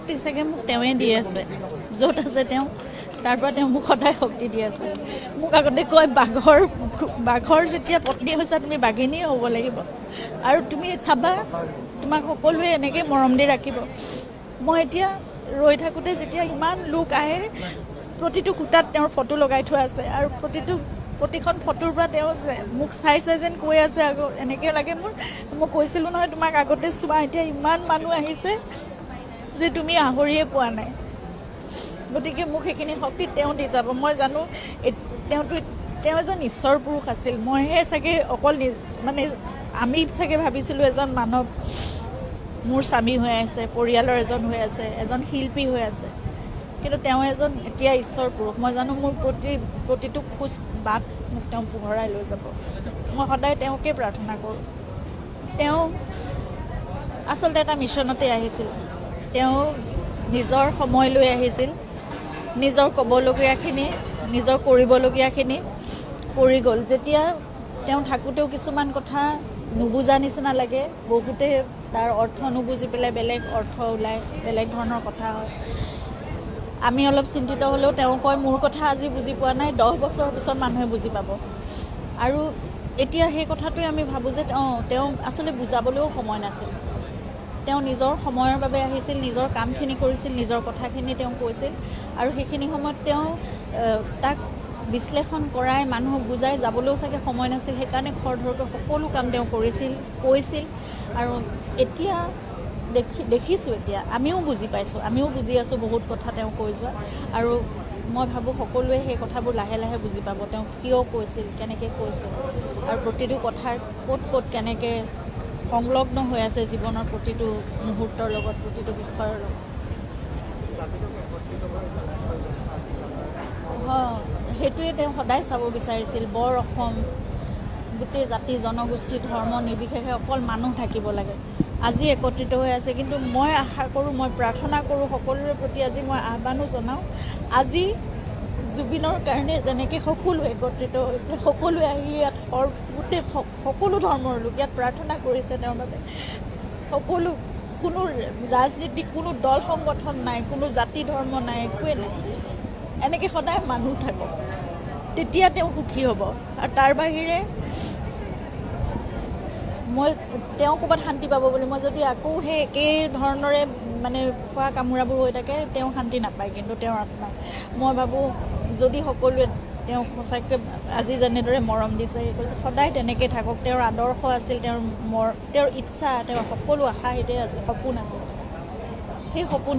শক্তি চাগে মোক তেওঁৱে দি আছে, য'ত আছে তেওঁ তাৰ পৰা তেওঁ মোক সদায় শক্তি দি আছে। মোক আগতে কয় বাঘৰ যেতিয়া পত্নী হৈছা তুমি বাঘিনী হ'ব লাগিব আৰু তুমি চাবা তোমাক সকলোৱে এনেকৈ মৰম দি ৰাখিব। মই এতিয়া ৰৈ থাকোঁতে যেতিয়া ইমান লোক আহে, প্ৰতিটো খুঁটাত তেওঁৰ ফটো লগাই থোৱা আছে আৰু প্ৰতিখন ফটোৰ পৰা তেওঁ মোক চাইছে যেন কৈ আছে আগত এনেকৈ লাগে মই কৈছিলোঁ নহয় তোমাক আগতে চোৱা, এতিয়া ইমান মানুহ আহিছে যে তুমি আহৰিয়ে পোৱা নাই। গতিকে মোক সেইখিনি শক্তি তেওঁ দি যাব। মই জানো তেওঁ এজন ঈশ্বৰ পুৰুষ আছিল। মইহে চাগে অকল মানে আমি চাগে ভাবিছিলোঁ এজন মানৱ মোৰ স্বামী হৈ আছে, পৰিয়ালৰ এজন হৈ আছে, এজন শিল্পী হৈ আছে, কিন্তু তেওঁ এজন এতিয়া ঈশ্বৰ পুৰুষ। মই জানো মোৰ প্ৰতিটো খোজ বাট মোক তেওঁ পোহৰাই লৈ যাব। মই সদায় তেওঁকে প্ৰাৰ্থনা কৰোঁ। তেওঁ আচলতে এটা মিছনতে আহিছিল। তেওঁ নিজৰ সময় লৈ আহিছিল, নিজৰ ক'বলগীয়াখিনি, নিজৰ কৰিবলগীয়াখিনি কৰি গ'ল। যেতিয়া তেওঁ থাকোঁতেও কিছুমান কথা নুবুজা নিচিনা লাগে, বহুতে তাৰ অৰ্থ নুবুজি পেলাই বেলেগ অৰ্থ ওলায়, বেলেগ ধৰণৰ কথা হয়। আমি অলপ চিন্তিত হ'লেও তেওঁ কয় মোৰ কথা আজি বুজি পোৱা নাই, 10 বছৰৰ পিছত মানুহে বুজি পাব। আৰু এতিয়া সেই কথাটোৱে আমি ভাবোঁ যে তেওঁ আচলতে বুজাবলৈও সময় নাছিল। তেওঁ নিজৰ সময়ৰ বাবে আহিছিল, নিজৰ কামখিনি কৰিছিল, নিজৰ কথাখিনি তেওঁ কৈছিল আৰু সেইখিনি সময়ত তেওঁ তাক বিশ্লেষণ কৰাই মানুহক বুজাই যাবলৈও চাগে সময় নাছিল। সেইকাৰণে খৰধৰকৈ সকলো কাম তেওঁ কৈছিল। আৰু এতিয়া দেখিছোঁ, এতিয়া আমিও বুজি পাইছোঁ, আমিও বুজি আছোঁ বহুত কথা তেওঁ কৈ যোৱা। আৰু মই ভাবোঁ সকলোৱে সেই কথাবোৰ লাহে লাহে বুজি পাব, তেওঁ কিয় কৈছিল, কেনেকৈ কৈছিল আৰু প্ৰতিটো কথাৰ ক'ত কেনেকৈ সংলগ্ন হৈ আছে জীৱনৰ প্ৰতিটো মুহূৰ্তৰ লগত, প্ৰতিটো বিষয়ৰ লগত। সেইটোৱে তেওঁ সদায় চাব বিচাৰিছিল। বৰ অসম গোটেই জাতি জনগোষ্ঠী ধৰ্ম নিৰ্বিশেষে অকল মানুহ থাকিব লাগে। আজি একত্ৰিত হৈ আছে, কিন্তু মই আশা কৰোঁ, মই প্ৰাৰ্থনা কৰোঁ সকলোৰে প্ৰতি, আজি মই আহ্বানো জনাওঁ, আজি জুবিনৰ কাৰণে যেনেকৈ সকলো একত্ৰিত হৈছে, সকলোৱে আহি ইয়াত গোটেই সকলো ধৰ্মৰ লোক ইয়াত প্ৰাৰ্থনা কৰিছে তেওঁৰ বাবে। কোনো ৰাজনীতি, কোনো দল সংগঠন নাই, কোনো জাতি ধৰ্ম নাই, একোৱে নাই। এনেকৈ সদায় মানুহ থাকক, তেতিয়া তেওঁ সুখী হ'ব। আৰু তাৰ বাহিৰে তেওঁ ক'ৰবাত শান্তি পাব বুলি মই যদি আকৌ সেই একেই ধৰণৰে মানে খোৱা কামোৰাবোৰ হৈ থাকে, তেওঁ শান্তি নাপায়। কিন্তু তেওঁৰ আত্মাই, মই ভাবোঁ যদি সকলোৱে তেওঁক সঁচাকৈ আজি যেনেদৰে মৰম দিছে, কৈছে সদায় তেনেকৈ থাকক। তেওঁৰ আদৰ্শ আছিল, তেওঁৰ ইচ্ছা, তেওঁৰ সকলো আশা সেইটোৱে আছে, সপোন আছে। সেই সপোন